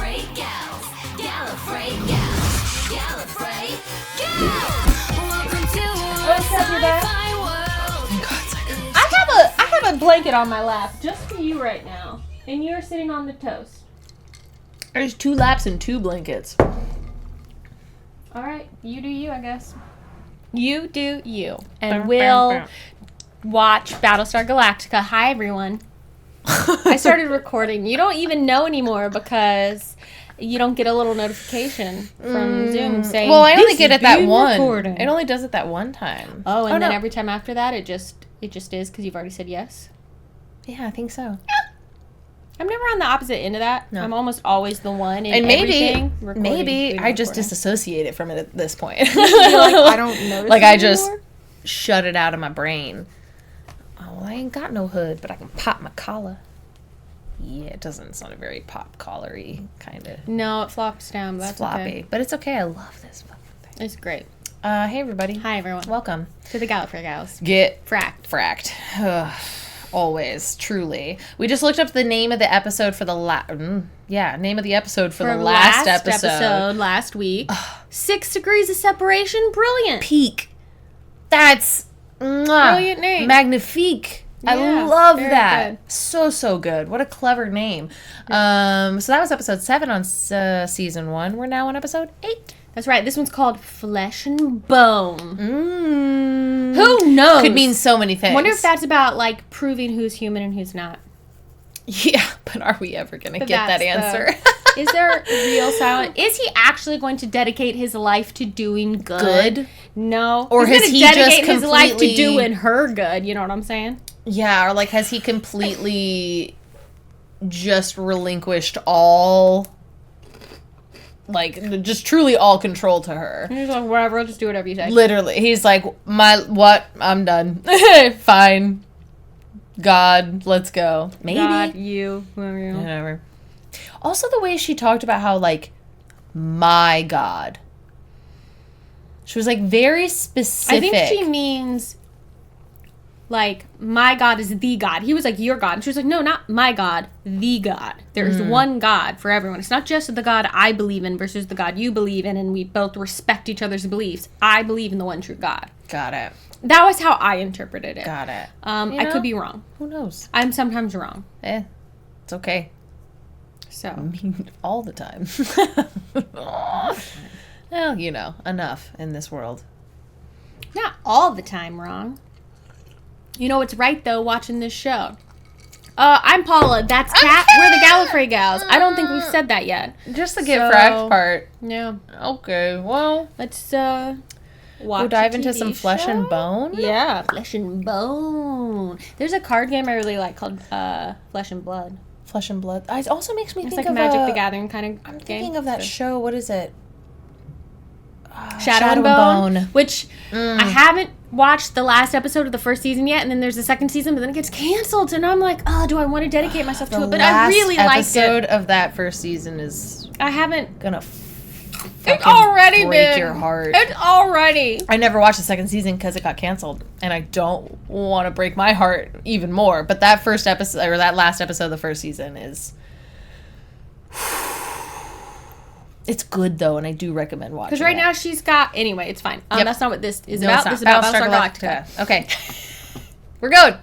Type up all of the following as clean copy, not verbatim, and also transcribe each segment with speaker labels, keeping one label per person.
Speaker 1: Gallifrey gals. Gallifrey gals. Gallifrey gals. Welcome to our sci-fi world.
Speaker 2: God, it's like
Speaker 3: I have a blanket on my lap just for you right now, and you're sitting on the toast.
Speaker 2: there's 2 laps and 2 blankets.
Speaker 3: All right, you do you, I guess. You do you, and we'll watch Battlestar Galactica. Hi, everyone. I started recording. You don't even know anymore because you don't get a little notification from Zoom saying.
Speaker 2: Well, I only
Speaker 3: "This
Speaker 2: get
Speaker 3: is
Speaker 2: it that
Speaker 3: being
Speaker 2: one.
Speaker 3: recorded."
Speaker 2: It only does it that one time.
Speaker 3: Oh, and then
Speaker 2: no.
Speaker 3: every time after that, it just is because you've already said yes.
Speaker 2: Yeah, I think so.
Speaker 3: I'm never on the opposite end of that.
Speaker 2: No.
Speaker 3: I'm almost always the one in
Speaker 2: And
Speaker 3: everything.
Speaker 2: maybe I just
Speaker 3: recording.
Speaker 2: disassociate it from it at this point.
Speaker 3: You're like, I don't notice
Speaker 2: Like
Speaker 3: it
Speaker 2: I just
Speaker 3: anymore.
Speaker 2: shut it out of my brain. Oh, well, I ain't got no hood, but I can pop my collar. Yeah, it's not a very pop collar-y kind of.
Speaker 3: No, it flops down. But
Speaker 2: It's
Speaker 3: that's
Speaker 2: floppy,
Speaker 3: okay.
Speaker 2: but it's okay. I love this fucking thing.
Speaker 3: It's great.
Speaker 2: Hey everybody.
Speaker 3: Hi, everyone.
Speaker 2: Welcome.
Speaker 3: To the Gallifrey Gals.
Speaker 2: Get
Speaker 3: Frakked.
Speaker 2: fracked. Ugh. Always, truly. We just looked up the name of the episode for the name of the episode for the last episode.
Speaker 3: last week. 6 degrees of separation. Brilliant.
Speaker 2: Peak. That's
Speaker 3: Brilliant name.
Speaker 2: Magnifique. I
Speaker 3: Yeah,
Speaker 2: love
Speaker 3: very
Speaker 2: that.
Speaker 3: good.
Speaker 2: So good. What a clever name. So that was episode 7 on season 1. We're now on episode 8.
Speaker 3: That's right. This one's called Flesh and Bone.
Speaker 2: Who
Speaker 3: knows?
Speaker 2: Could mean so many things.
Speaker 3: I wonder if that's about, like, proving who's human and who's not.
Speaker 2: Yeah, but are we ever going to
Speaker 3: But
Speaker 2: get that
Speaker 3: that's
Speaker 2: answer?
Speaker 3: Is there real silence? Is he actually going to dedicate his life to doing good? No.
Speaker 2: Or
Speaker 3: He's
Speaker 2: has
Speaker 3: gonna
Speaker 2: he just
Speaker 3: dedicate his life to
Speaker 2: completely-
Speaker 3: doing her good? You know what I'm saying?
Speaker 2: Yeah, or like has he completely just relinquished all, like just truly all control to her?
Speaker 3: He's like, whatever, I'll just do whatever you say.
Speaker 2: Literally, he's like, I'm done. Fine. God, let's go. Maybe.
Speaker 3: God, you, whoever you.
Speaker 2: Whatever. Also, the way she talked about how, like, my God. She was, like, very specific.
Speaker 3: I think she means, like, my God is the God. He was like, your God. And she was like, no, not my God, the God. There's one God for everyone. It's not just the God I believe in versus the God you believe in, and we both respect each other's beliefs. I believe in the one true God.
Speaker 2: Got it.
Speaker 3: That was how I interpreted it.
Speaker 2: Got it.
Speaker 3: I
Speaker 2: know?
Speaker 3: could be wrong.
Speaker 2: Who knows?
Speaker 3: I'm sometimes wrong.
Speaker 2: It's okay.
Speaker 3: So,
Speaker 2: I mean, all the time. Well, you know, enough in this world.
Speaker 3: not all the time wrong. You know what's right, though, watching this show? I'm Paula. That's Kat. We're the Gallifrey Gals. I don't think we've said that yet.
Speaker 2: Just the get fracked part.
Speaker 3: Yeah.
Speaker 2: Okay, well,
Speaker 3: Let's, watch
Speaker 2: we'll dive
Speaker 3: a
Speaker 2: into
Speaker 3: TV
Speaker 2: some flesh and
Speaker 3: show?
Speaker 2: bone.
Speaker 3: Yeah, Flesh and Bone. There's a card game I really like called Flesh and Blood.
Speaker 2: Flesh and blood. It also makes me
Speaker 3: It's
Speaker 2: think
Speaker 3: like
Speaker 2: of
Speaker 3: Magic the Gathering kind of
Speaker 2: I'm
Speaker 3: game.
Speaker 2: thinking of that show. What is it?
Speaker 3: Shadow and Bone, which I haven't watched the last episode of the first season yet, and then there's the second season, but then it gets canceled, and I'm like, oh, do I want to dedicate myself to it? But I really liked
Speaker 2: episode
Speaker 3: it.
Speaker 2: of that first season is
Speaker 3: I haven't.
Speaker 2: gonna
Speaker 3: It's already
Speaker 2: break
Speaker 3: been.
Speaker 2: your heart.
Speaker 3: It's already.
Speaker 2: I never watched the second season because it got canceled, and I don't want to break my heart even more. But that first episode, or that last episode of the first season is... It's good, though, and I do recommend watching
Speaker 3: Because right
Speaker 2: it.
Speaker 3: now she's got. Anyway, it's fine.
Speaker 2: Yep.
Speaker 3: That's not what this is
Speaker 2: No,
Speaker 3: about.
Speaker 2: it's not.
Speaker 3: This is about Battlestar Galactica.
Speaker 2: Okay. We're good.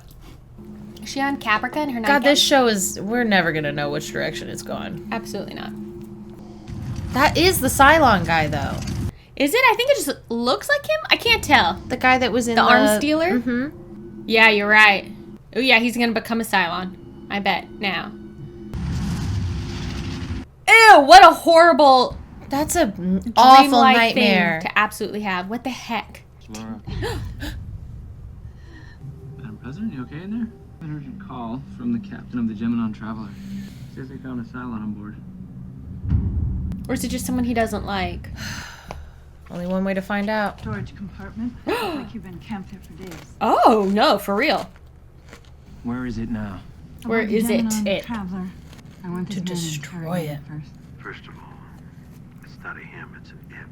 Speaker 3: Is she on Caprica in her
Speaker 2: God,
Speaker 3: nightgown?
Speaker 2: this show is... We're never going to know which direction it's going.
Speaker 3: Absolutely not.
Speaker 2: That is the Cylon guy, though.
Speaker 3: Is it? I think it just looks like him. I can't tell.
Speaker 2: The guy that was in
Speaker 3: The arm stealer?
Speaker 2: Mm-hmm.
Speaker 3: Yeah, you're right. Oh, yeah, he's going to become a Cylon. I bet. Now. Ew, what a horrible...
Speaker 2: That's a awful
Speaker 3: dreamlike
Speaker 2: nightmare.
Speaker 3: thing to absolutely have. What the heck?
Speaker 4: Laura. Madam President, you okay in there? An urgent call from the captain of the Gemini Traveler. Says they found a Cylon on board.
Speaker 3: Or is it just someone he doesn't like?
Speaker 2: Only one way to find out.
Speaker 5: Storage compartment. Looks like you've been camped there for days.
Speaker 3: Oh, no, for real.
Speaker 4: Where is it now?
Speaker 3: Where
Speaker 5: Aboard the
Speaker 3: is it?
Speaker 5: Gemini
Speaker 3: It.
Speaker 5: Traveler. I want
Speaker 2: To
Speaker 5: this man
Speaker 2: destroy
Speaker 5: interrogated
Speaker 2: it.
Speaker 5: first.
Speaker 6: First of all, it's not a him, it's an it.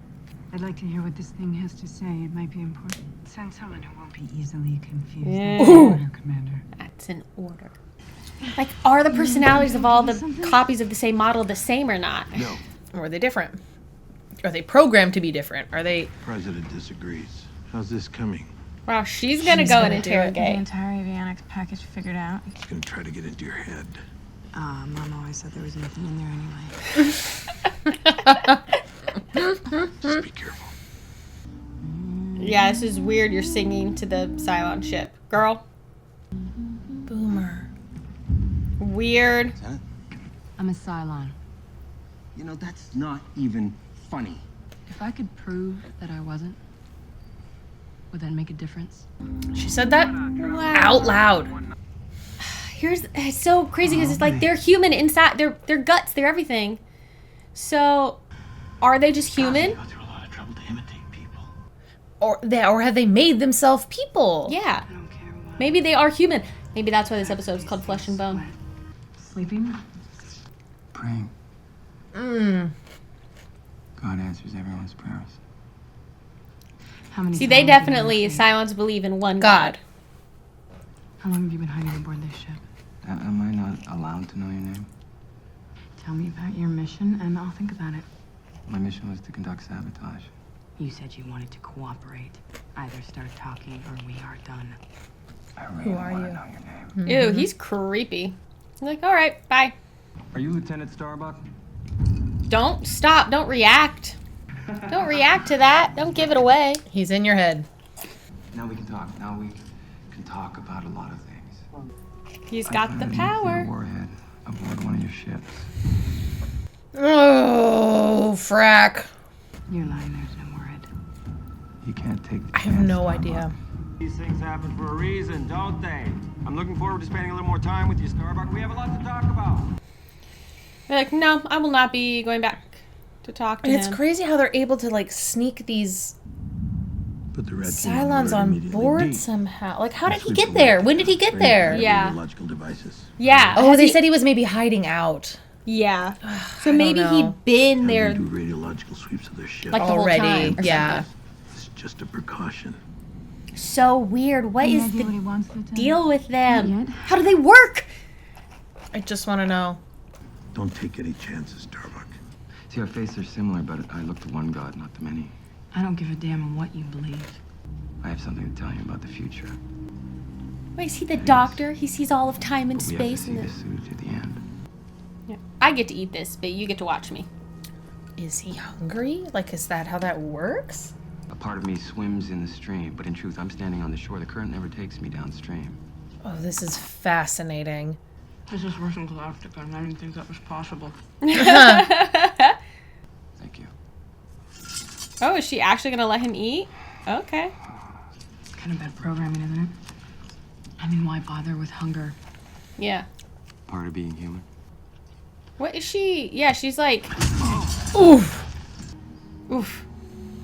Speaker 5: I'd like to hear what this thing has to say. It might be important. Send someone who won't be easily confused.
Speaker 3: Yeah.
Speaker 5: That's the order, Commander.
Speaker 3: That's an order. Like, are the personalities of all the copies of the same model the same or not?
Speaker 6: No.
Speaker 2: Or are they different? Are they programmed to be different? Are they...
Speaker 6: President disagrees. How's this coming?
Speaker 3: Wow, she's gonna
Speaker 2: She's
Speaker 3: go
Speaker 2: gonna
Speaker 3: and
Speaker 2: do it.
Speaker 5: The
Speaker 3: interrogate.
Speaker 5: entire avionics package figured out.
Speaker 6: He's gonna try to get into your head.
Speaker 5: Mom always said there was nothing in there anyway.
Speaker 6: Just be careful.
Speaker 3: Yeah, this is weird. You're singing to the Cylon ship. Girl.
Speaker 2: Boomer.
Speaker 3: Weird.
Speaker 7: Lieutenant?
Speaker 5: I'm a Cylon.
Speaker 7: You know, that's not even funny.
Speaker 5: If I could prove that I wasn't, would that make a difference?
Speaker 2: She said that
Speaker 3: Wow.
Speaker 2: out loud.
Speaker 3: It's so crazy because it's like they're human inside. Their guts. They're everything. So, are they just human?
Speaker 6: Go through a lot of trouble to imitate people.
Speaker 2: Or have they made themselves people?
Speaker 3: Yeah.
Speaker 5: I don't care what.
Speaker 3: Maybe they are human. Maybe that's why this episode is called Flesh and Bone.
Speaker 5: Sleeping?
Speaker 7: Praying.
Speaker 2: Mm.
Speaker 7: God answers everyone's prayers.
Speaker 5: How many
Speaker 3: See,
Speaker 5: times
Speaker 3: they
Speaker 5: have you been
Speaker 3: definitely,
Speaker 5: asleep?
Speaker 3: Cylons believe in one
Speaker 2: God.
Speaker 3: God.
Speaker 5: How long have you been hiding aboard this ship?
Speaker 7: Am I not allowed to know your name?
Speaker 5: Tell me about your mission and I'll think about it.
Speaker 7: My mission was to conduct sabotage.
Speaker 5: You said you wanted to cooperate. Either start talking or we are done.
Speaker 7: I really
Speaker 2: are
Speaker 7: want to
Speaker 2: you?
Speaker 7: know your name.
Speaker 3: Ew, he's creepy. I'm like, all right, bye.
Speaker 7: Are you Lieutenant Starbuck?
Speaker 3: Don't stop. Don't react. Don't react to that. Don't give it away.
Speaker 2: He's in your head.
Speaker 7: Now we can talk. Now we can talk about a lot of things.
Speaker 3: He's
Speaker 7: I
Speaker 3: got
Speaker 7: found
Speaker 3: the
Speaker 7: a nuclear
Speaker 3: power.
Speaker 7: warhead aboard one of your ships.
Speaker 2: Oh, frack.
Speaker 5: You're lying, there's no word.
Speaker 7: You can't take the
Speaker 2: I have
Speaker 7: chance,
Speaker 2: no
Speaker 7: Starbuck.
Speaker 2: idea.
Speaker 8: These things happen for a reason, don't they? I'm looking forward to spending a little more time with you, Starbuck. We have a lot to talk about.
Speaker 3: They're like, no, I will not be going back to talk to
Speaker 2: And it's
Speaker 3: him.
Speaker 2: crazy how they're able to like sneak these
Speaker 6: Put the red team
Speaker 2: Cylons
Speaker 6: alert
Speaker 2: on
Speaker 6: immediately.
Speaker 2: board
Speaker 6: D.
Speaker 2: somehow. Like, how did he
Speaker 6: Sweep
Speaker 2: get
Speaker 6: the
Speaker 2: there?
Speaker 6: web
Speaker 2: When did he
Speaker 6: cast.
Speaker 2: get
Speaker 6: Very
Speaker 2: there?
Speaker 6: bad
Speaker 3: Yeah.
Speaker 6: radiological devices.
Speaker 3: Yeah.
Speaker 2: Oh,
Speaker 3: has
Speaker 2: they
Speaker 3: he-
Speaker 2: said he was maybe hiding out.
Speaker 3: Yeah. So
Speaker 2: don't
Speaker 3: maybe
Speaker 2: know.
Speaker 3: he'd been
Speaker 6: Have
Speaker 3: there
Speaker 6: them do radiological sweeps of their ship.
Speaker 3: like the whole
Speaker 2: Already,
Speaker 3: time. Or
Speaker 2: yeah.
Speaker 3: something.
Speaker 6: It's just a precaution.
Speaker 3: So weird. What
Speaker 5: Any
Speaker 3: is
Speaker 5: idea what he
Speaker 3: the
Speaker 5: wants, Lieutenant?
Speaker 3: deal with them?
Speaker 5: Not yet.
Speaker 3: How do they work?
Speaker 2: I just want to know.
Speaker 6: Don't take any chances, Starbuck.
Speaker 7: See, our faces are similar, but I look to one God, not to many.
Speaker 5: I don't give a damn what you believe.
Speaker 7: I have something to tell you about the future.
Speaker 3: Wait, is he the doctor? He sees all of time and
Speaker 7: But we have to
Speaker 3: space.
Speaker 7: see
Speaker 3: And
Speaker 7: this through to the end.
Speaker 3: yeah. I get to eat this, but you get to watch me.
Speaker 2: Is he hungry? Like, is that how that works?
Speaker 7: A part of me swims in the stream, but in truth, I'm standing on the shore. The current never takes me downstream.
Speaker 2: Oh, this is fascinating.
Speaker 5: This is worse than Galactica, and I didn't think that was possible.
Speaker 7: Thank you.
Speaker 3: Oh, is she actually gonna let him eat? Okay.
Speaker 5: Kind of bad programming, isn't it? I mean, why bother with hunger?
Speaker 3: Yeah.
Speaker 7: Part of being human.
Speaker 3: What is she? Yeah, she's like,
Speaker 2: Oof.
Speaker 3: oof.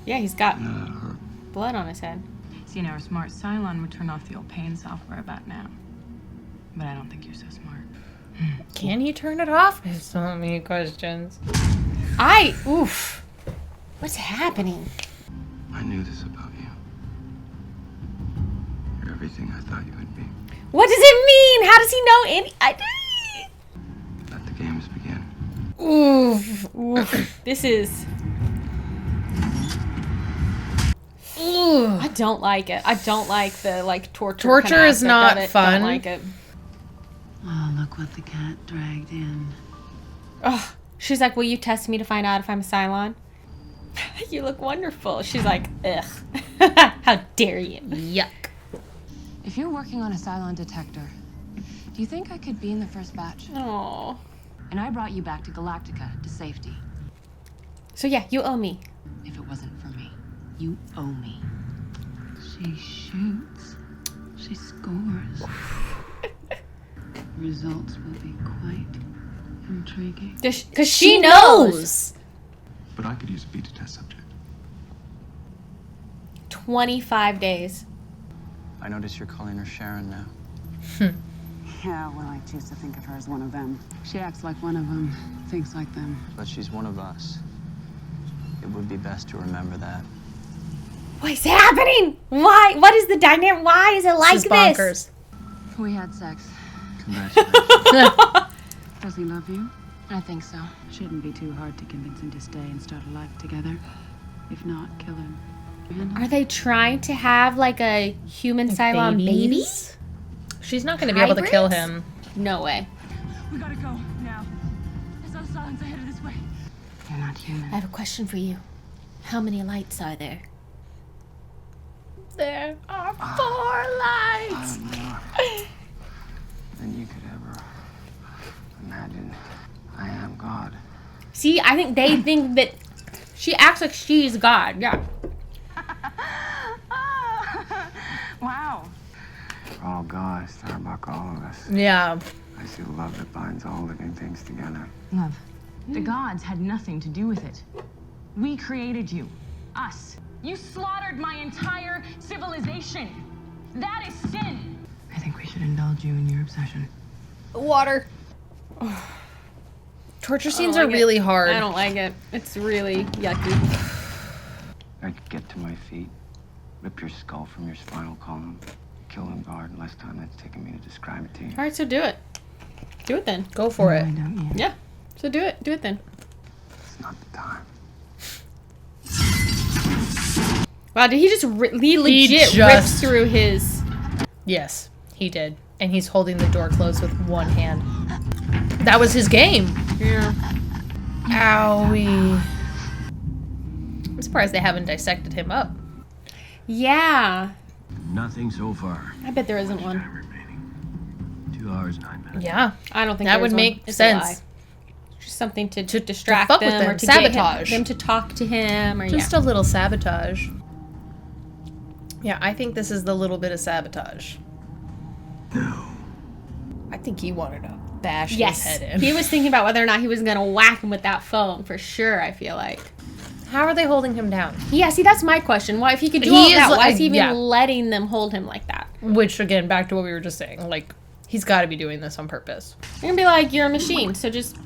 Speaker 3: Yeah, he's got
Speaker 7: Her.
Speaker 3: blood on his head.
Speaker 5: See, now a smart Cylon would turn off the old pain software about now. But I don't think you're so smart.
Speaker 2: Can he turn it off? There's so many questions.
Speaker 3: Oof. What's happening?
Speaker 7: I knew this about you. You're everything I thought you would be.
Speaker 3: What does it mean? How does he know any?
Speaker 7: Let the games begin.
Speaker 2: Oof.
Speaker 3: Oof. This is.
Speaker 2: Ooh.
Speaker 3: I don't like it. I don't like the torture.
Speaker 2: Torture
Speaker 3: kinda
Speaker 2: is
Speaker 3: aspect
Speaker 2: not
Speaker 3: of it.
Speaker 2: fun.
Speaker 3: Don't like it.
Speaker 5: Oh, look what the cat dragged in.
Speaker 3: Ugh. She's like, will you test me to find out if I'm a Cylon? You look wonderful. She's like, ugh. How dare you?
Speaker 2: Yuck.
Speaker 9: If you're working on a Cylon detector, do you think I could be in the first batch?
Speaker 3: Oh.
Speaker 9: And I brought you back to Galactica to safety.
Speaker 3: So yeah, you owe me.
Speaker 9: If it wasn't for me, you owe me.
Speaker 5: She shoots. She scores. Results will be quite intriguing.
Speaker 3: Because she knows.
Speaker 7: But I could use a beta test subject.
Speaker 3: 25 days.
Speaker 10: I notice you're calling her Sharon now.
Speaker 5: Yeah, well, I choose to think of her as one of them. She acts like one of them, thinks like them.
Speaker 10: But she's one of us. It would be best to remember that.
Speaker 3: What is happening? Why? What is the dynamic? Why is it like
Speaker 2: This is
Speaker 3: this?
Speaker 2: bonkers.
Speaker 9: We had sex.
Speaker 7: Congratulations.
Speaker 5: Does he love you?
Speaker 9: I think so.
Speaker 5: Shouldn't be too hard to convince him to stay and start a life together. If not, kill him.
Speaker 3: Are they trying to have like a human Cylon baby?
Speaker 2: Babies? She's not going to be able to kill
Speaker 3: Hybrids?
Speaker 2: him.
Speaker 3: No way.
Speaker 5: We gotta go now. There's other Cylons ahead of this way.
Speaker 9: You're not human.
Speaker 3: I have a question for you. How many lights are there? There are 4 lights.
Speaker 7: More than you could ever imagine. I am God.
Speaker 3: See, I think they think that she acts like she's God. Yeah.
Speaker 5: Wow.
Speaker 7: We're all God, Starbuck, all of us.
Speaker 2: Yeah.
Speaker 7: I see the love that binds all living things together.
Speaker 9: Love. The gods had nothing to do with it. We created you. Us. You slaughtered my entire civilization. That is sin. I think we should indulge you in your obsession.
Speaker 3: Water.
Speaker 2: Torture scenes are really hard.
Speaker 3: I don't like it. It's really yucky.
Speaker 7: I could get to my feet, rip your skull from your spinal column, kill him guard in less time than it's taken me to describe it to you.
Speaker 3: All right, so do it. Do it then.
Speaker 2: Go for it.
Speaker 9: Why don't you?
Speaker 3: Yeah. So do it. Do it then.
Speaker 7: It's not the time.
Speaker 3: Wow, did he just he legit rips through his...
Speaker 2: Yes, he did. And he's holding the door closed with one hand. That was his game.
Speaker 3: Yeah.
Speaker 2: Owie. I'm surprised they haven't dissected him up.
Speaker 3: Yeah.
Speaker 6: Nothing so far.
Speaker 3: I bet there isn't one.
Speaker 6: Time remaining. 2 hours, 9 minutes.
Speaker 2: Yeah.
Speaker 3: I don't think
Speaker 2: that
Speaker 3: there
Speaker 2: would
Speaker 3: is
Speaker 2: make
Speaker 3: one. It's a lie.
Speaker 2: sense.
Speaker 3: Just something to distract
Speaker 2: fuck with
Speaker 3: them,
Speaker 2: them.
Speaker 3: or to
Speaker 2: Sabotage.
Speaker 3: get them to talk to him, or
Speaker 2: Just a little sabotage. Yeah, I think this is the little bit of sabotage.
Speaker 6: No.
Speaker 2: I think he wanted to bash
Speaker 3: yes.
Speaker 2: his head in.
Speaker 3: He was thinking about whether or not he was gonna whack him with that phone for sure. I feel like.
Speaker 2: How are they holding him down?
Speaker 3: Yeah, see, that's my question. Why, if he could do
Speaker 2: He
Speaker 3: all
Speaker 2: is
Speaker 3: that, why
Speaker 2: like-
Speaker 3: is he even
Speaker 2: yeah.
Speaker 3: letting them hold him like that?
Speaker 2: Which, again, back to what we were just saying. Like, he's got to be doing this on purpose.
Speaker 3: You're gonna be like, you're a machine, so just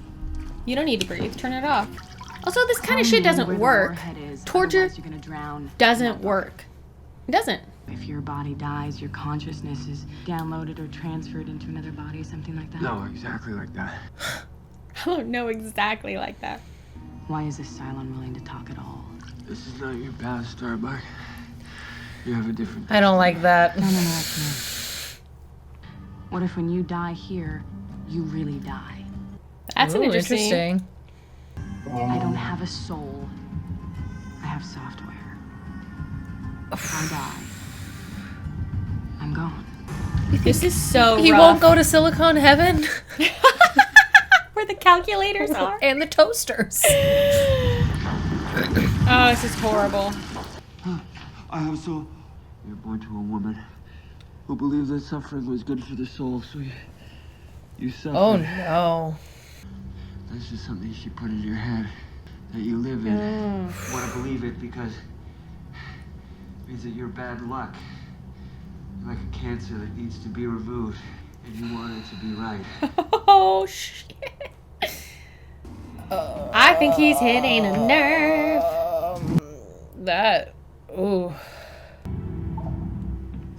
Speaker 3: you don't need to breathe. Turn it off. Also, this kind of shit doesn't work. Torture
Speaker 5: You're gonna drown.
Speaker 3: doesn't work. It doesn't.
Speaker 5: If your body dies, your consciousness is downloaded or transferred into another body, something like that.
Speaker 7: No, exactly like that.
Speaker 3: I don't know exactly like that.
Speaker 5: Why is this Cylon willing to talk at all?
Speaker 4: This is not your past, Starbuck. You have a different.
Speaker 2: I don't like that.
Speaker 5: No, that's me. What if when you die here, you really die?
Speaker 3: That's an
Speaker 2: Ooh,
Speaker 3: interesting.
Speaker 5: I don't have a soul. I have software. I die. I'm gone.
Speaker 3: This is so
Speaker 2: He
Speaker 3: rough.
Speaker 2: won't go to Silicon Heaven?
Speaker 3: Where the calculators are.
Speaker 2: And the toasters.
Speaker 3: Oh, this is horrible.
Speaker 4: I have so. You're born to a woman who believed that suffering was good for the soul, so you suffer.
Speaker 2: Oh, no.
Speaker 4: That's just something she put into your head that you live in.
Speaker 8: I want to believe it because it means that you're bad luck. You're like a cancer that needs to be removed, and you want it to be right.
Speaker 3: Oh, shit. I think he's hitting a nerve.
Speaker 2: That. Ooh.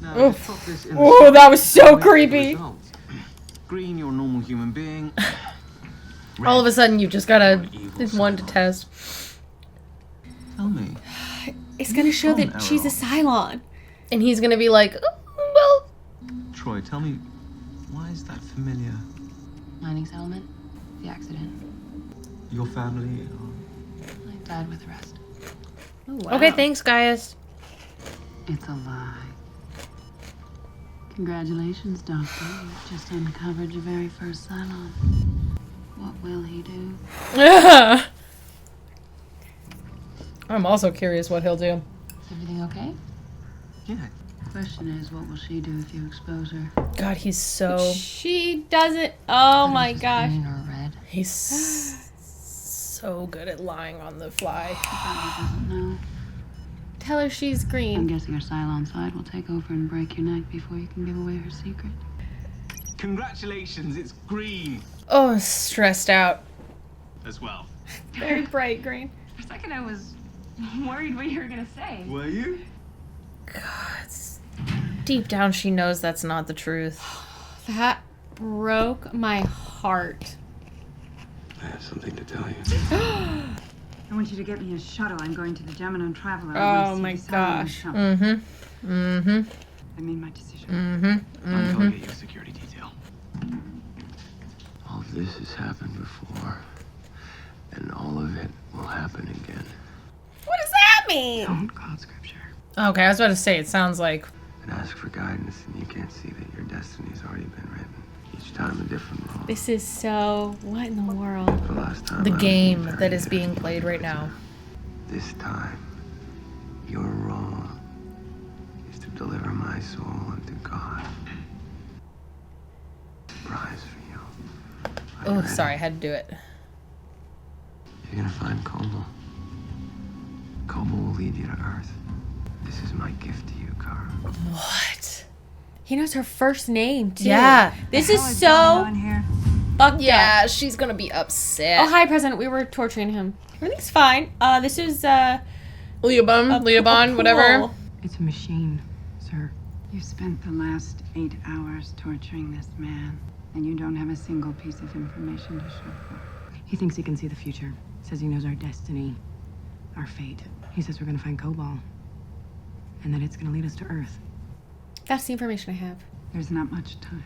Speaker 8: Now, to put this in the
Speaker 3: Oh, that was so
Speaker 8: with
Speaker 3: creepy.
Speaker 8: results. Green, you're a normal human being.
Speaker 2: All of a sudden, you just got one to test.
Speaker 6: Tell me.
Speaker 3: It's gonna show that she's a Cylon.
Speaker 2: And he's gonna be like, oh, well.
Speaker 6: Troy, tell me, why is that familiar?
Speaker 9: Mining settlement. The accident.
Speaker 6: Your family?
Speaker 9: I died with the rest.
Speaker 3: Oh, wow.
Speaker 2: Okay, thanks, guys.
Speaker 5: It's a lie. Congratulations, Doctor. You've just uncovered your very first Cylon. What will he do?
Speaker 2: I'm also curious what he'll do.
Speaker 9: Is everything okay?
Speaker 6: Yeah.
Speaker 5: Question is, what will she do if you expose her?
Speaker 2: God, he's so.
Speaker 3: She doesn't. Oh my
Speaker 9: Is it
Speaker 3: gosh.
Speaker 9: green or red?
Speaker 2: He's so good at lying on the fly.
Speaker 5: Probably doesn't know.
Speaker 3: Tell her she's
Speaker 5: I'm
Speaker 3: green.
Speaker 5: guessing her Cylon side will take over and break your neck before you can give away her secret.
Speaker 8: Congratulations, it's green
Speaker 2: Oh, stressed out.
Speaker 8: as well.
Speaker 3: Very bright green.
Speaker 5: For a second, I was worried what you were gonna say.
Speaker 8: Were you?
Speaker 2: God. Deep down, she knows that's not the truth.
Speaker 3: That broke my heart.
Speaker 7: I have something to tell you.
Speaker 5: I want you to get me a shuttle. I'm going to the Gemini Traveler.
Speaker 3: Oh my gosh.
Speaker 2: Mm-hmm. Mm-hmm.
Speaker 5: I made my decision.
Speaker 2: Mm-hmm.
Speaker 7: I'll
Speaker 2: Mm-hmm.
Speaker 7: get you a security detail.
Speaker 4: All of this has happened before, and all of it will happen again.
Speaker 3: What does that mean?
Speaker 5: Don't call scripture.
Speaker 2: Okay, I was about to say, it sounds like...
Speaker 4: And ask for guidance, and you can't see that your destiny's already been written. Each time a different role.
Speaker 3: This is so... What in the world?
Speaker 4: The last time
Speaker 2: the
Speaker 4: I was
Speaker 2: game
Speaker 4: very
Speaker 2: that is being
Speaker 4: different.
Speaker 2: played right now.
Speaker 4: This time, your role is to deliver my soul unto God. Prize for you. Are you
Speaker 2: Oh,
Speaker 4: ready?
Speaker 2: sorry, I had to do it.
Speaker 4: You're gonna find Cobalt. Cobalt will lead you to Earth. This is my gift to you, Kara.
Speaker 2: What?
Speaker 3: He knows her first name, too.
Speaker 2: Yeah.
Speaker 3: This
Speaker 5: The
Speaker 3: is
Speaker 5: hell
Speaker 3: so
Speaker 5: going on here?
Speaker 3: fucked
Speaker 2: Yeah,
Speaker 3: up.
Speaker 2: she's gonna be upset.
Speaker 3: Oh, hi, President. We were torturing him. Everything's fine. This is,
Speaker 2: Leobon, whatever.
Speaker 3: cool.
Speaker 5: It's a machine, sir. You spent the last 8 hours torturing this man, and you don't have a single piece of information to show for. He thinks he can see the future. Says he knows our destiny, our fate. He says we're gonna find Cobalt, and that it's gonna lead us to Earth.
Speaker 3: That's the information I have.
Speaker 5: There's not much time.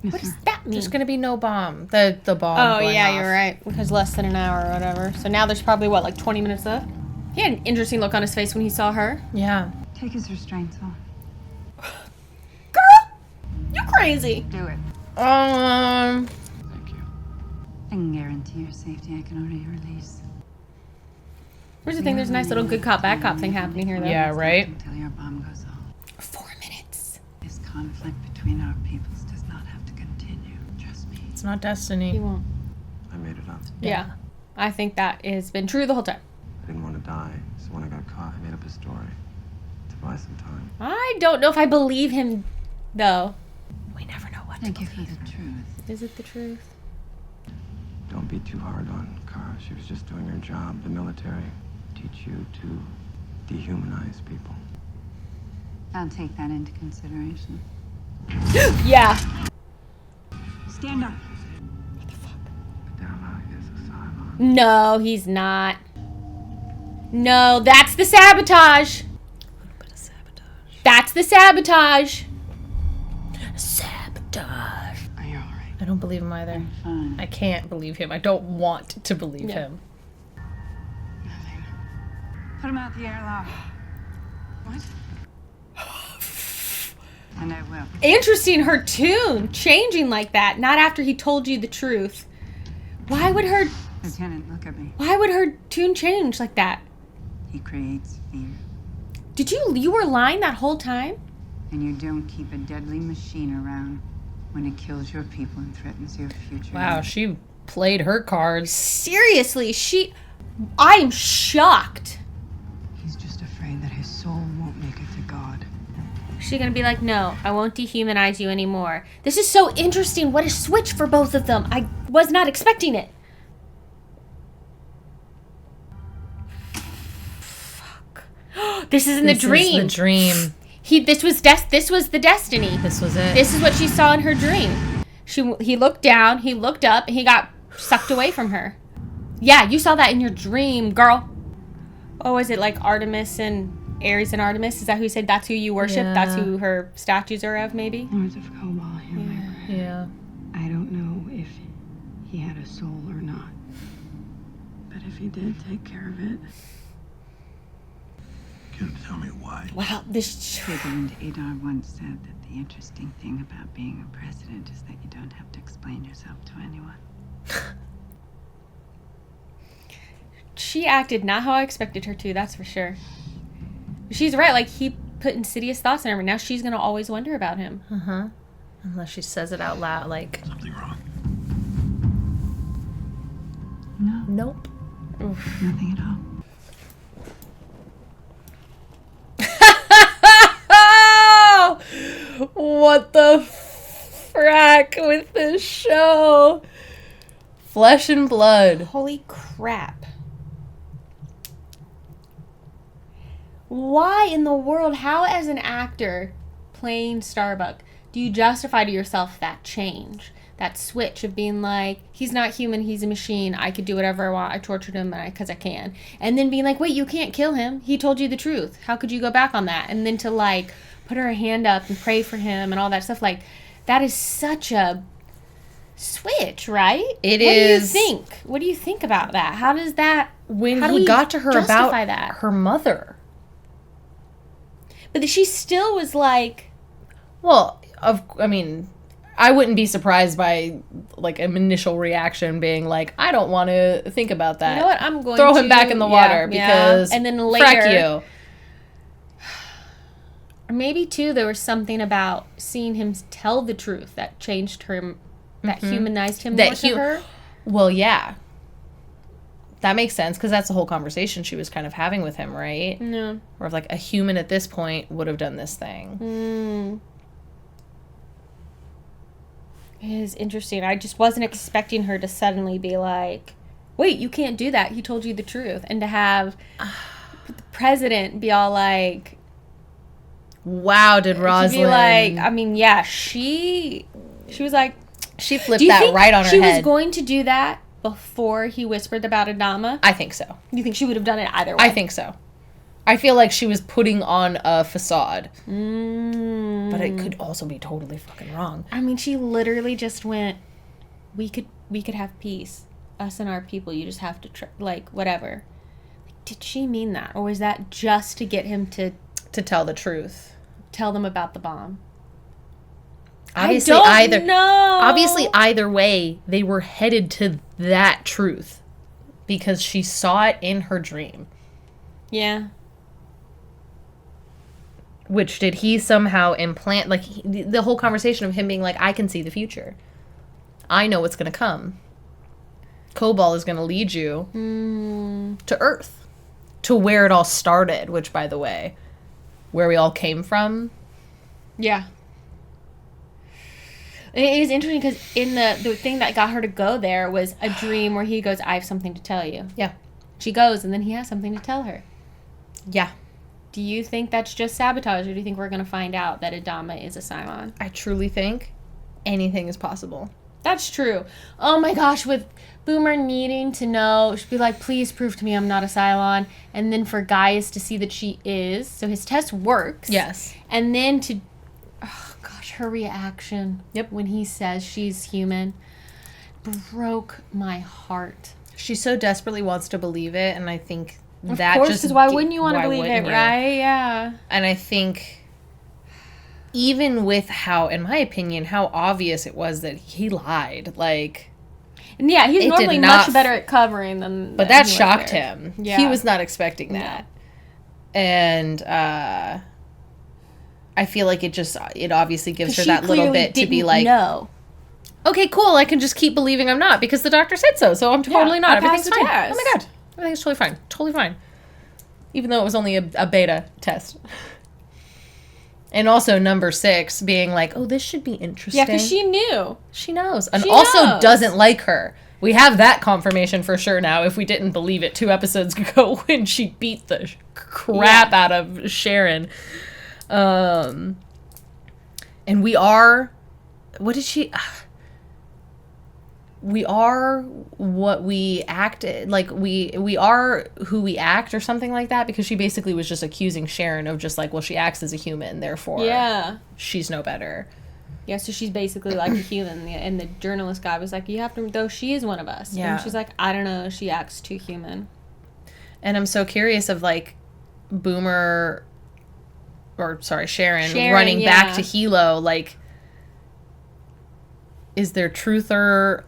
Speaker 5: Yes,
Speaker 3: What does
Speaker 5: sir.
Speaker 3: that mean?
Speaker 2: There's gonna be no bomb. The bomb.
Speaker 3: Oh,
Speaker 2: going
Speaker 3: yeah,
Speaker 2: off.
Speaker 3: you're right. Because less than an hour or whatever. So now there's probably, what, like 20 minutes left? He had an interesting look on his face when he saw her.
Speaker 2: Yeah.
Speaker 5: Take his restraints off.
Speaker 3: Girl! You're crazy.
Speaker 5: Do it.
Speaker 7: Thank you.
Speaker 5: I can guarantee your safety. I can order your release.
Speaker 3: Here's the thing, there's a nice little good cop, bad cop thing happening here, though.
Speaker 2: Yeah, right?
Speaker 5: Until your bomb goes off.
Speaker 3: 4 minutes.
Speaker 5: This conflict between our peoples does not have to continue. Trust me.
Speaker 2: It's not
Speaker 3: He
Speaker 2: destiny.
Speaker 3: won't.
Speaker 7: I made it up.
Speaker 3: Yeah. I think that has been true the whole time.
Speaker 7: I didn't want to die, so when I got caught, I made up a story to buy some time.
Speaker 3: I don't know if I believe him, though. We never know what
Speaker 5: Thank
Speaker 3: to
Speaker 5: you for
Speaker 3: believe.
Speaker 5: the truth.
Speaker 3: Is it the truth?
Speaker 7: Don't be too hard on Kara. She was just doing her job. The military teach you to dehumanize people.
Speaker 5: I'll take that into consideration.
Speaker 3: Yeah.
Speaker 5: Stand up.
Speaker 7: Adela is a Cylon.
Speaker 3: No, he's not. No, that's the sabotage. That's the sabotage.
Speaker 2: Sabotage.
Speaker 5: Are you alright?
Speaker 2: I don't believe him either.
Speaker 5: Fine.
Speaker 2: I can't believe him. I don't want to believe
Speaker 3: Yeah.
Speaker 2: him.
Speaker 5: Nothing. Put him out the airlock. What? And I will.
Speaker 3: Interesting, her tune changing like that, not after he told you the truth. Why would her
Speaker 5: Lieutenant, look at me.
Speaker 3: why would her tune change like that?
Speaker 5: He creates fear.
Speaker 3: Did you were lying that whole time?
Speaker 5: And you don't keep a deadly machine around when it kills your people and threatens your future.
Speaker 2: Wow, she played her cards.
Speaker 3: Seriously, I am shocked.
Speaker 5: He's just afraid that his soul won't make it to God.
Speaker 3: Is she gonna be like, no, I won't dehumanize you anymore? This is so interesting. What a switch for both of them. I was not expecting it. Fuck. This is in the dream.
Speaker 2: This is the dream.
Speaker 3: This was the destiny.
Speaker 2: This was it.
Speaker 3: This is what she saw in her dream. He looked down, he looked up, and he got sucked away from her. Yeah, you saw that in your dream, girl. Oh, is it like Artemis and Ares and Artemis? Is that who you said that's who you worship?
Speaker 2: Yeah.
Speaker 3: That's who her statues are of, maybe?
Speaker 5: Lords of Cobalt, hear my prayer.
Speaker 2: Yeah.
Speaker 5: I don't know if he had a soul or not. But if he did, take care of it.
Speaker 6: Can you tell me why?
Speaker 3: Wow, this.
Speaker 5: President Adar once said that the interesting thing about being a president is that you don't have to explain yourself to anyone.
Speaker 3: She acted not how I expected her to, that's for sure. She's right, like, he put insidious thoughts in her, and now she's gonna always wonder about him.
Speaker 2: Uh-huh. Unless she says it out loud, like,
Speaker 6: Something wrong.
Speaker 5: No,
Speaker 2: nope.
Speaker 5: nothing at all.
Speaker 2: What the frack with this show? Flesh and blood.
Speaker 3: Holy crap. Why in the world, how as an actor playing Starbuck, Do you justify to yourself that change? That switch of being like, he's not human, he's a machine. I could do whatever I want. I tortured him because I can. And then being like, wait, you can't kill him. He told you the truth. How could you go back on that? And then to like put her hand up and pray for him and all that stuff. Like, that is such a switch, right?
Speaker 2: It
Speaker 3: is.
Speaker 2: is.
Speaker 3: What do you think? What do you think about that? How does that...
Speaker 2: When he got to her about
Speaker 3: that?
Speaker 2: Her mother.
Speaker 3: But she still was like...
Speaker 2: Well, I mean... I wouldn't be surprised by, like, an initial reaction being like, I don't want to think about that.
Speaker 3: You know what? I'm going
Speaker 2: Throw
Speaker 3: to...
Speaker 2: him back in the water because...
Speaker 3: And then later...
Speaker 2: Frack you.
Speaker 3: Or maybe, too, there was something about seeing him tell the truth that changed her... That humanized him more to her?
Speaker 2: Well, yeah. That makes sense, because that's the whole conversation she was kind of having with him, right?
Speaker 3: No.
Speaker 2: Or if, like, a human at this point would have done this thing.
Speaker 3: It is interesting. I just wasn't expecting her to suddenly be like, wait, you can't do that. He told you the truth. And to have the president be all like...
Speaker 2: Wow, did Rosalind...
Speaker 3: To be like, I mean, yeah, she was like...
Speaker 2: She flipped that right on her head.
Speaker 3: She was going to do that before he whispered about Adama?
Speaker 2: I think so.
Speaker 3: You think she would have done it either way?
Speaker 2: I think so. I feel like she was putting on a facade. But it could also be totally fucking wrong.
Speaker 3: I mean, she literally just went, we could have peace. Us and our people. You just have to, like, whatever. Like, did she mean that? Or was that just to get him to
Speaker 2: tell the truth?
Speaker 3: Tell them about the bomb?
Speaker 2: Obviously,
Speaker 3: I don't know.
Speaker 2: Obviously, either way, they were headed to that truth. Because she saw it in her dream.
Speaker 3: Yeah.
Speaker 2: Which did he somehow implant, like, the whole conversation of him being like, I can see the future. I know what's going to come. Cobalt is going to lead you to Earth. To where it all started, which, by the way, where we all came from.
Speaker 3: Yeah. It is interesting because in the thing that got her to go there was a dream where he goes, I have something to tell you.
Speaker 2: Yeah.
Speaker 3: She goes, and then he has something to tell her.
Speaker 2: Yeah.
Speaker 3: Do you think that's just sabotage, or do you think we're going to find out that Adama is a Cylon?
Speaker 2: I truly think anything is possible.
Speaker 3: That's true. Oh my gosh, with Boomer needing to know, she'd be like, please prove to me I'm not a Cylon. And then for Gaius to see that she is. So his test works.
Speaker 2: Yes.
Speaker 3: And then to, oh gosh, her reaction.
Speaker 2: Yep.
Speaker 3: When he says she's human broke my heart.
Speaker 2: She so desperately wants to believe it, and I think
Speaker 3: Of
Speaker 2: that
Speaker 3: course,
Speaker 2: just...
Speaker 3: because why wouldn't you want to believe it, right? Yeah.
Speaker 2: And I think... Even with how, in my opinion, how obvious it was that he lied, like...
Speaker 3: And yeah, he's normally much better at covering than...
Speaker 2: But that shocked him.
Speaker 3: Yeah.
Speaker 2: He was not expecting that. Yeah. And I feel like it obviously gives her that little bit to be like...
Speaker 3: No.
Speaker 2: Okay, cool, I can just keep believing I'm not, because the doctor said so I'm totally not. Everything's fine.
Speaker 3: Test.
Speaker 2: Oh my god. Everything's totally fine. Totally fine. Even though it was only a beta test. And also number 6 being like, oh, this should be interesting.
Speaker 3: Yeah, because she knew.
Speaker 2: She knows. And also doesn't like her. We have that confirmation for sure now, if we didn't believe it 2 episodes ago when she beat the crap out of Sharon. And we are... What did she... We are what we act, like we are who we act or something like that, because she basically was just accusing Sharon of just like, well, she acts as a human, therefore she's no better.
Speaker 3: Yeah, so she's basically like a human, and the journalist guy was like, you have to, though she is one of us.
Speaker 2: Yeah.
Speaker 3: And she's like, I don't know, she acts too human.
Speaker 2: And I'm so curious of like Boomer, or sorry, Sharon running back to Hilo, like, is there truth, or...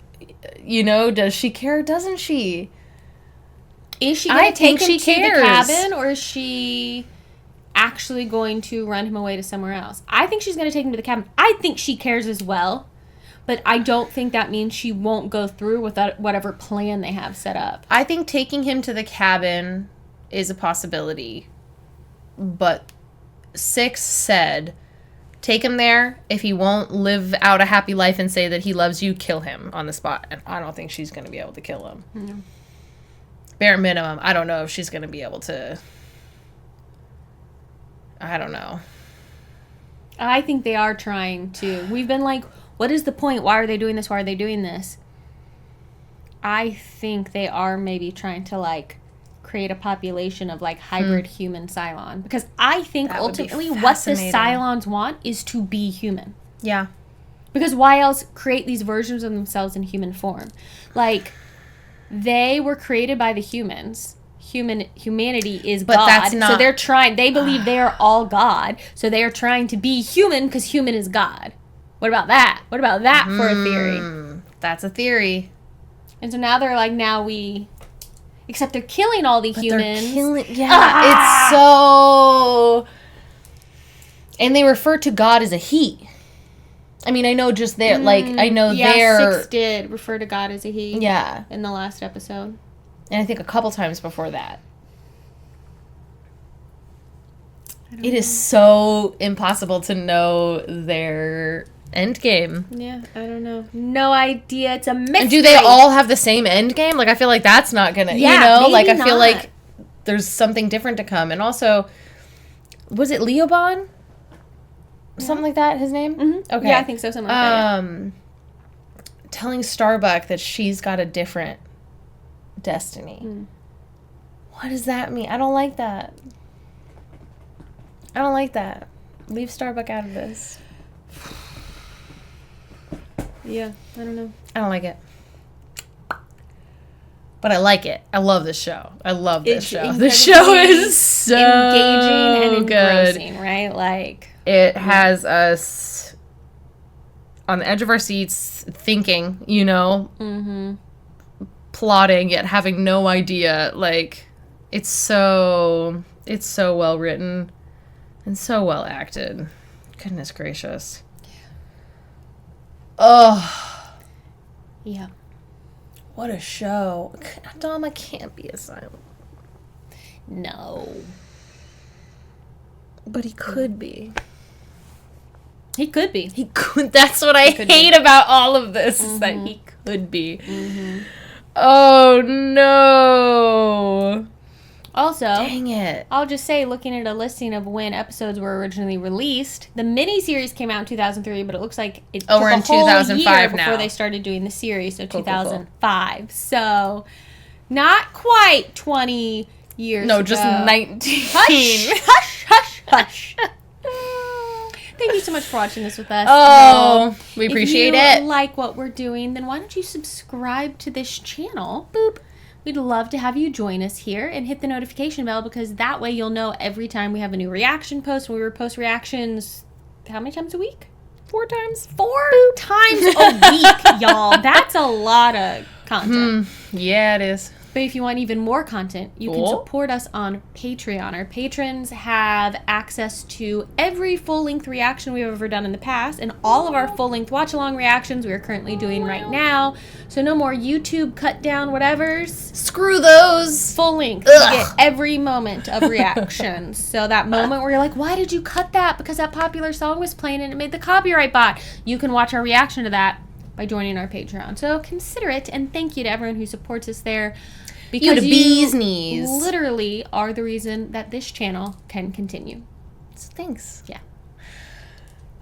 Speaker 2: You know, does she care? Doesn't she?
Speaker 3: Is she going to take him to the cabin, or is she actually going to run him away to somewhere else? I think she's going to take him to the cabin. I think she cares as well, but I don't think that means she won't go through with that, whatever plan they have set up.
Speaker 2: I think taking him to the cabin is a possibility, but 6 said... Take him there. If he won't live out a happy life and say that he loves you, kill him on the spot. And I don't think she's going to be able to kill him.
Speaker 3: No.
Speaker 2: Bare minimum, I don't know if she's going to be able to... I don't know.
Speaker 3: I think they are trying to. We've been like, what is the point? Why are they doing this? Why are they doing this? I think they are maybe trying to like create a population of like hybrid human Cylon. Because I think
Speaker 2: That would be
Speaker 3: ultimately what the
Speaker 2: fascinating.
Speaker 3: Cylons want is to be human.
Speaker 2: Yeah.
Speaker 3: Because why else create these versions of themselves in human form? Like, they were created by the humans. Humanity is
Speaker 2: But
Speaker 3: God.
Speaker 2: that's not-
Speaker 3: So they're trying, they believe they are all God. So they are trying to be human because human is God. What about that? What about that for a theory?
Speaker 2: That's a theory.
Speaker 3: And so now they're like, except they're killing all the humans.
Speaker 2: They're killing. Yeah, it's so. And they refer to God as a he. I mean, I know just there, like, I know they're.
Speaker 3: Six did refer to God as a he.
Speaker 2: Yeah.
Speaker 3: In the last episode.
Speaker 2: And I think a couple times before that. It is so impossible to know their end game.
Speaker 3: Yeah, I don't know. No idea. It's a mystery.
Speaker 2: And do they all have the same end game? Like, I feel like that's not gonna,
Speaker 3: Yeah,
Speaker 2: you know?
Speaker 3: maybe
Speaker 2: Like, I feel
Speaker 3: not.
Speaker 2: like there's something different to come. And also, was it Leoban? Something like that, his name?
Speaker 3: Mm-hmm.
Speaker 2: Okay.
Speaker 3: Yeah, I think so. Something like that. Yeah.
Speaker 2: Telling Starbuck that she's got a different destiny. What does that mean? I don't like that. I don't like that. Leave Starbuck out of this.
Speaker 3: Yeah, I don't know.
Speaker 2: I don't like it. But I like it. I love this show. I love this
Speaker 3: It's
Speaker 2: show. This show is so
Speaker 3: engaging and
Speaker 2: good.
Speaker 3: engrossing, right? Like,
Speaker 2: It has us on the edge of our seats thinking, you know, plotting yet having no idea. Like, it's so well written and so well acted. Goodness gracious. Oh,
Speaker 3: yeah.
Speaker 2: what a show. Dom, I can't be a silent.
Speaker 3: No.
Speaker 2: But he could be.
Speaker 3: He could be.
Speaker 2: He could. That's what I hate about all of this, is that he could be. Oh, no.
Speaker 3: Also,
Speaker 2: Dang it.
Speaker 3: I'll just say, looking at a listing of when episodes were originally released, the miniseries came out in 2003, but it looks like it took
Speaker 2: we're
Speaker 3: a
Speaker 2: in
Speaker 3: whole
Speaker 2: 2005
Speaker 3: year
Speaker 2: now.
Speaker 3: before they started doing the series, so
Speaker 2: Cool.
Speaker 3: 2005. So, not quite 20 years
Speaker 2: No,
Speaker 3: ago.
Speaker 2: just 19.
Speaker 3: Hush. Thank you so much for watching this with us.
Speaker 2: Oh, we appreciate
Speaker 3: if
Speaker 2: it.
Speaker 3: you like what we're doing, then why don't you subscribe to this channel? Boop. We'd love to have you join us here and hit the notification bell, because that way you'll know every time we have a new reaction post. We post reactions how many times a week?
Speaker 2: 4 times.
Speaker 3: 4 times a week, y'all. That's a lot of content.
Speaker 2: Yeah, it is.
Speaker 3: But if you want even more content, you can
Speaker 2: Cool.
Speaker 3: support us on Patreon. Our patrons have access to every full-length reaction we've ever done in the past, and all of our full-length watch-along reactions we are currently doing right now. So no more YouTube cut-down whatevers.
Speaker 2: Screw those.
Speaker 3: Full-length. You get every moment of reactions. So that moment where you're like, why did you cut that? Because that popular song was playing and it made the copyright bot. You can watch our reaction to that by joining our Patreon. So consider it, and thank you to everyone who supports us there. Because
Speaker 2: the bee's knees.
Speaker 3: literally are the reason that this channel can continue.
Speaker 2: So thanks.
Speaker 3: Yeah.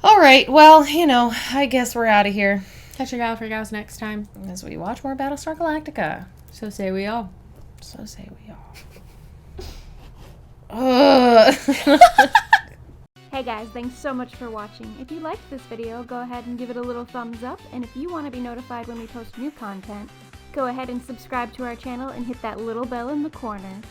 Speaker 2: All right. Well, you know, I guess we're out of here.
Speaker 3: Catch your Gallifrey gals next time.
Speaker 2: As we watch more Battlestar Galactica.
Speaker 3: So say we all.
Speaker 2: So say we all.
Speaker 11: Hey guys, thanks so much for watching. If you liked this video, go ahead and give it a little thumbs up, and if you want to be notified when we post new content, go ahead and subscribe to our channel and hit that little bell in the corner.